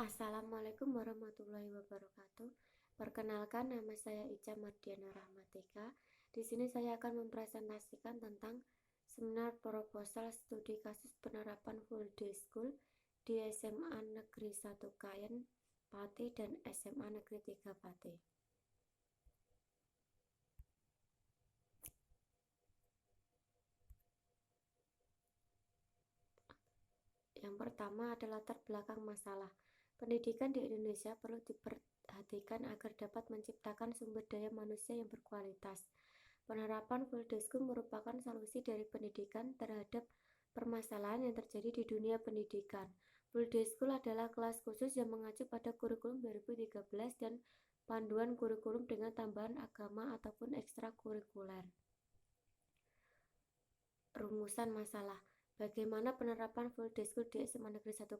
Assalamualaikum warahmatullahi wabarakatuh. Perkenalkan, nama saya Ica Mardiana Rahmatika. Di sini saya akan mempresentasikan tentang seminar proposal studi kasus penerapan full day school di SMA Negeri 1 Kayen, Pati dan SMA Negeri 3 Pati. Yang pertama adalah latar belakang masalah. Pendidikan di Indonesia perlu diperhatikan agar dapat menciptakan sumber daya manusia yang berkualitas. Penerapan full day school merupakan solusi dari pendidikan terhadap permasalahan yang terjadi di dunia pendidikan. Full day school adalah kelas khusus yang mengacu pada kurikulum 2013 dan panduan kurikulum dengan tambahan agama ataupun ekstrakurikuler. Rumusan masalah. Bagaimana penerapan full day school di SMA Negeri 1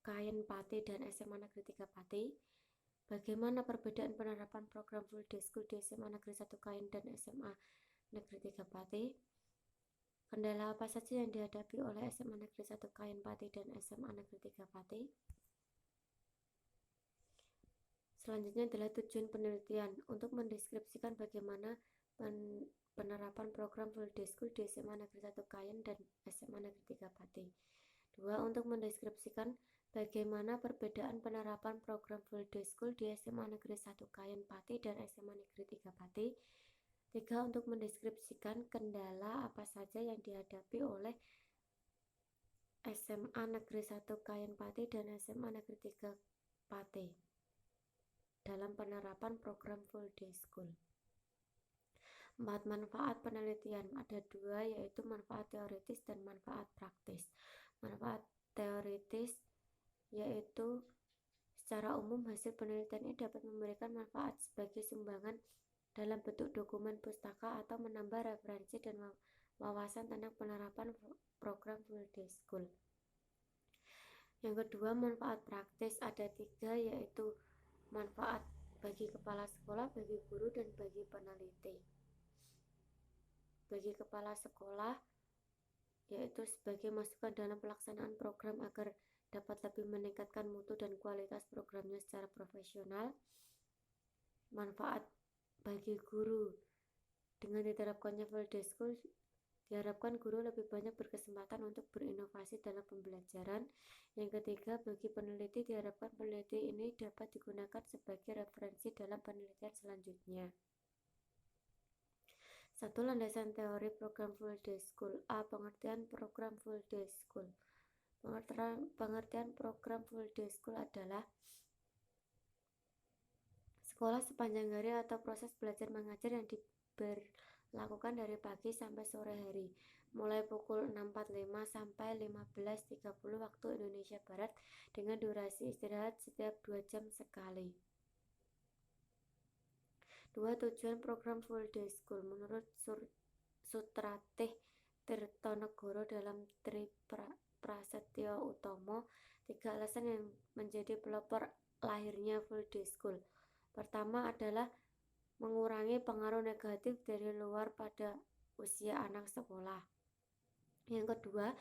Kayen Pati dan SMA Negeri 3 Pati? Bagaimana perbedaan penerapan program full day school di SMA Negeri 1 Kayen dan SMA Negeri 3 Pati? Kendala apa saja yang dihadapi oleh SMA Negeri 1 Kayen Pati dan SMA Negeri 3 Pati? Selanjutnya adalah tujuan penelitian untuk mendeskripsikan bagaimana penerapan program full day school di SMA Negeri 1 Kayen dan SMA Negeri 3 Pati. 2. Untuk mendeskripsikan bagaimana perbedaan penerapan program full day school di SMA Negeri 1 Kayen Pati dan SMA Negeri 3 Pati. 3. Untuk mendeskripsikan kendala apa saja yang dihadapi oleh SMA Negeri 1 Kayen Pati dan SMA Negeri 3 Pati dalam penerapan program full day school. 4. Manfaat penelitian. Ada 2, yaitu manfaat teoritis dan manfaat praktis. Manfaat teoritis yaitu secara umum hasil penelitian ini dapat memberikan manfaat sebagai sumbangan dalam bentuk dokumen pustaka atau menambah referensi dan wawasan tentang penerapan program full day school. Yang kedua, manfaat praktis. Ada 3, yaitu manfaat bagi kepala sekolah, bagi guru, dan bagi peneliti. Bagi kepala sekolah yaitu sebagai masukan dalam pelaksanaan program agar dapat lebih meningkatkan mutu dan kualitas programnya secara profesional. Manfaat bagi guru, dengan diterapkannya full day school diharapkan guru lebih banyak berkesempatan untuk berinovasi dalam pembelajaran. Yang ketiga, bagi peneliti diharapkan peneliti ini dapat digunakan sebagai referensi dalam penelitian selanjutnya. 1. Landasan teori program full day school. A. Pengertian program full day school. Pengertian program full day school adalah sekolah sepanjang hari atau proses belajar mengajar yang diberlakukan dari pagi sampai sore hari, mulai pukul 6.45 sampai 15.30 waktu Indonesia Barat, dengan durasi istirahat setiap 2 jam sekali. 2. Tujuan program full day school. Menurut Sutratih Tirtonegoro dalam Tri Prasetyo Utomo, 3 alasan yang menjadi pelopor lahirnya full day school. Pertama adalah mengurangi pengaruh negatif dari luar pada usia anak sekolah. Yang kedua,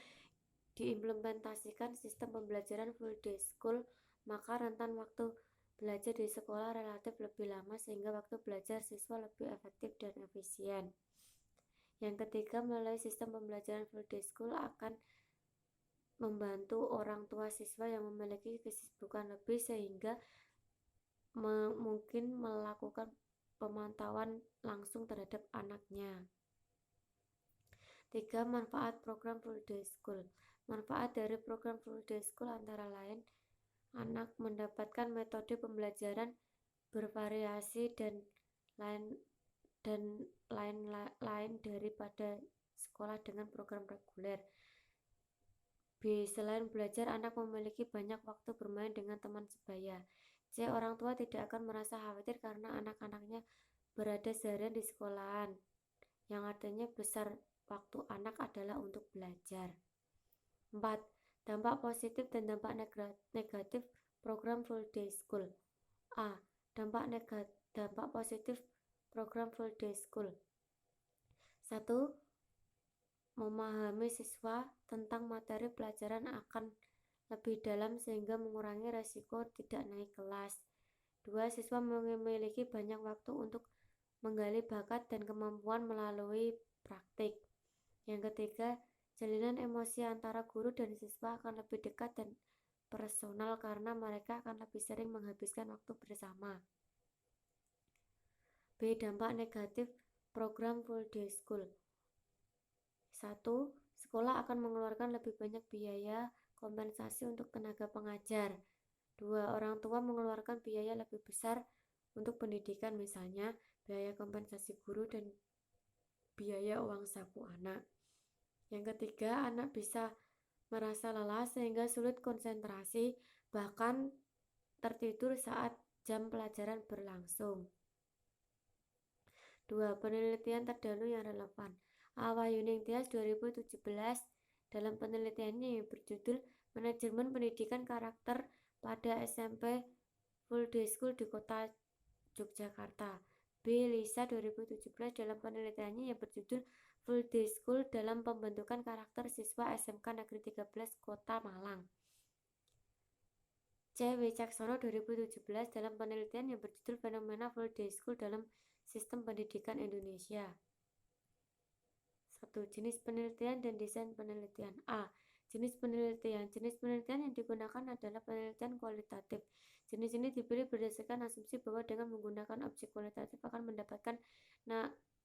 diimplementasikan sistem pembelajaran full day school, maka rentan waktu belajar di sekolah relatif lebih lama sehingga waktu belajar siswa lebih efektif dan efisien. Yang ketiga, melalui sistem pembelajaran full day school akan membantu orang tua siswa yang memiliki kesibukan lebih sehingga mungkin melakukan pemantauan langsung terhadap anaknya. 3. Manfaat program full day school. Manfaat dari program full day school antara lain anak mendapatkan metode pembelajaran bervariasi dan lain daripada sekolah dengan program reguler. B. Selain belajar, anak memiliki banyak waktu bermain dengan teman sebaya. C. Orang tua tidak akan merasa khawatir karena anak-anaknya berada seharian di sekolahan, yang artinya besar waktu anak adalah untuk belajar. 4. Dampak positif dan dampak negatif program full day school. A. Dampak positif program full day school. 1. Memahami siswa tentang materi pelajaran akan lebih dalam sehingga mengurangi resiko tidak naik kelas. 2. Siswa memiliki banyak waktu untuk menggali bakat dan kemampuan melalui praktik. Yang ketiga, jalinan emosi antara guru dan siswa akan lebih dekat dan personal karena mereka akan lebih sering menghabiskan waktu bersama. B. Dampak negatif program full day school. 1. Sekolah akan mengeluarkan lebih banyak biaya kompensasi untuk tenaga pengajar. 2. Orang tua mengeluarkan biaya lebih besar untuk pendidikan, misalnya biaya kompensasi guru dan biaya uang saku anak. Yang ketiga, anak bisa merasa lelah sehingga sulit konsentrasi, bahkan tertidur saat jam pelajaran berlangsung. 2. Penelitian terdahulu yang relevan. Wahyuning Tias 2017 dalam penelitiannya yang berjudul Manajemen Pendidikan Karakter pada SMP Full Day School di Kota Yogyakarta. B. Lisa 2017 dalam penelitiannya yang berjudul Full Day School dalam Pembentukan Karakter Siswa SMK Negeri 13 Kota Malang. C. Wicaksono 2017 dalam penelitian yang berjudul Fenomena Full Day School dalam Sistem Pendidikan Indonesia. 1. Jenis penelitian dan desain penelitian. A. Jenis penelitian. Jenis penelitian yang digunakan adalah penelitian kualitatif. Jenis ini dipilih berdasarkan asumsi bahwa dengan menggunakan objek kualitatif akan mendapatkan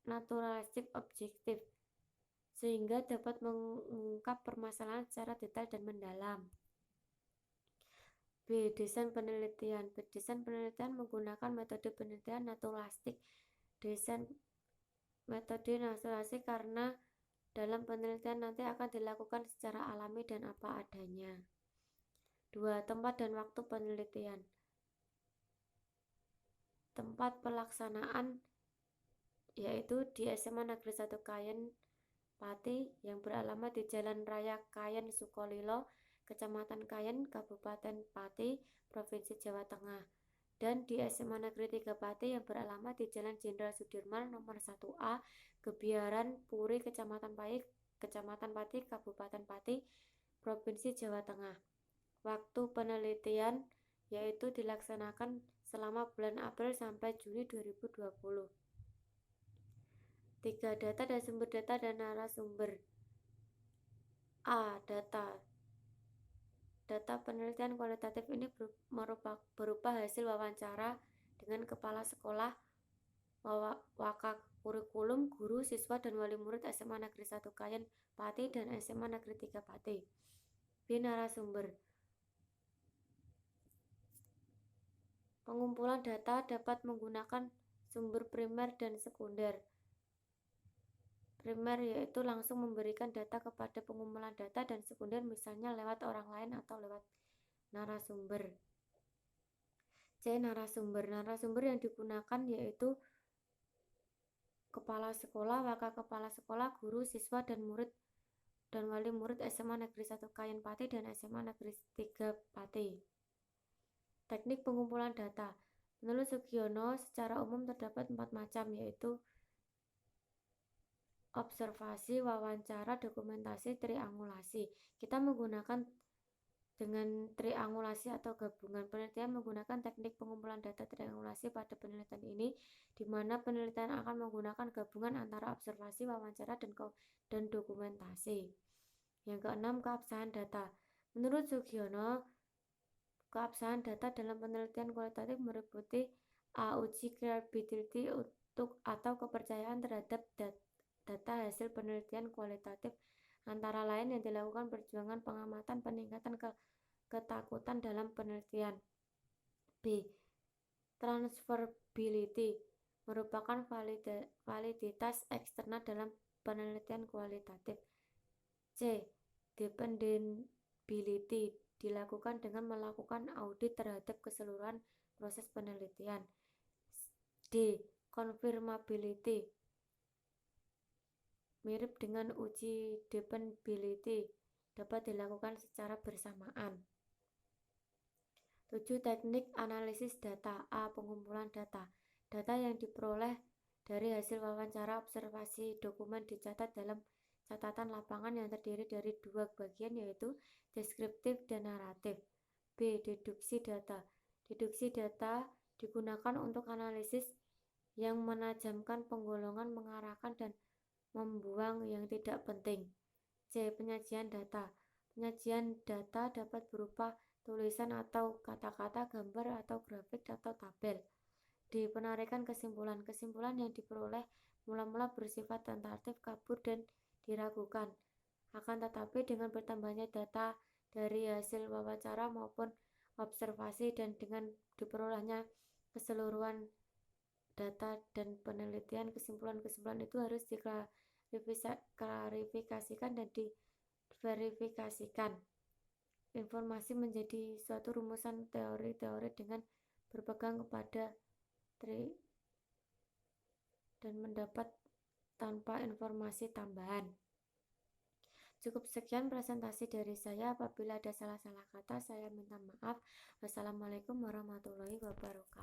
naturalistik objektif, sehingga dapat mengungkap permasalahan secara detail dan mendalam. B. Desain penelitian. Desain penelitian menggunakan metode penelitian naturalistik. Desain metode naturalistik karena dalam penelitian nanti akan dilakukan secara alami dan apa adanya. 2. Tempat dan waktu penelitian. Tempat pelaksanaan yaitu di SMA Negeri 1 Kayen Pati yang beralamat di Jalan Raya Kayen Sukolilo, Kecamatan Kayen, Kabupaten Pati, Provinsi Jawa Tengah, dan di SMA Negeri 3 Pati yang beralamat di Jalan Jenderal Sudirman nomor 1A, Gebiaran Puri, Kecamatan Pati, Kabupaten Pati, Provinsi Jawa Tengah. Waktu penelitian yaitu dilaksanakan selama bulan April sampai Juni 2020. 3. Data dan sumber data dan narasumber. A. Data penelitian kualitatif ini berupa hasil wawancara dengan kepala sekolah, wakak kurikulum, guru, siswa, dan wali murid SMA Negeri 1 Kayen Pati dan SMA Negeri 3 Pati. B. Narasumber. Pengumpulan data dapat menggunakan sumber primer dan sekunder. Primer yaitu langsung memberikan data kepada pengumpulan data, dan sekunder misalnya lewat orang lain atau lewat narasumber. C. Narasumber. Narasumber yang digunakan yaitu kepala sekolah, wakil kepala sekolah, guru, siswa, dan murid dan wali murid SMA Negeri 1 Kayen Pati dan SMA Negeri 3 Pati. Teknik pengumpulan data. Menurut Sugiono, secara umum terdapat 4 macam, yaitu observasi, wawancara, dokumentasi, triangulasi. Kita menggunakan dengan triangulasi atau gabungan. Penelitian menggunakan teknik pengumpulan data triangulasi pada penelitian ini, di mana penelitian akan menggunakan gabungan antara observasi, wawancara, dan dokumentasi. Yang keenam, keabsahan data. Menurut Sugiono, keabsahan data dalam penelitian kualitatif meliputi A. Uji credibility atau kepercayaan terhadap data hasil penelitian kualitatif, antara lain yang dilakukan perjuangan pengamatan peningkatan ketakutan dalam penelitian. B. Transferability merupakan validitas eksternal dalam penelitian kualitatif. C. Dependability dilakukan dengan melakukan audit terhadap keseluruhan proses penelitian. D. Confirmability mirip dengan uji dependability, dapat dilakukan secara bersamaan. 7. Teknik analisis data. A. Pengumpulan data. Data yang diperoleh dari hasil wawancara, observasi, dokumen dicatat dalam catatan lapangan yang terdiri dari dua bagian, yaitu deskriptif dan naratif. B. Deduksi data. Deduksi data digunakan untuk analisis yang menajamkan penggolongan, mengarahkan, dan membuang yang tidak penting. C. Penyajian data. Penyajian data dapat berupa tulisan atau kata-kata, gambar atau grafik atau tabel. D. Penarikan kesimpulan. Kesimpulan yang diperoleh mula-mula bersifat tentatif, kabur, dan diragukan. Akan tetapi dengan bertambahnya data dari hasil wawancara maupun observasi dan dengan diperolehnya keseluruhan data dan penelitian, kesimpulan-kesimpulan itu harus diklarifikasikan dan diverifikasikan. Informasi menjadi suatu rumusan teori-teori dengan berpegang kepada dan mendapat tanpa informasi tambahan. Cukup sekian presentasi dari saya. Apabila ada salah-salah kata, saya minta maaf. Wassalamualaikum warahmatullahi wabarakatuh.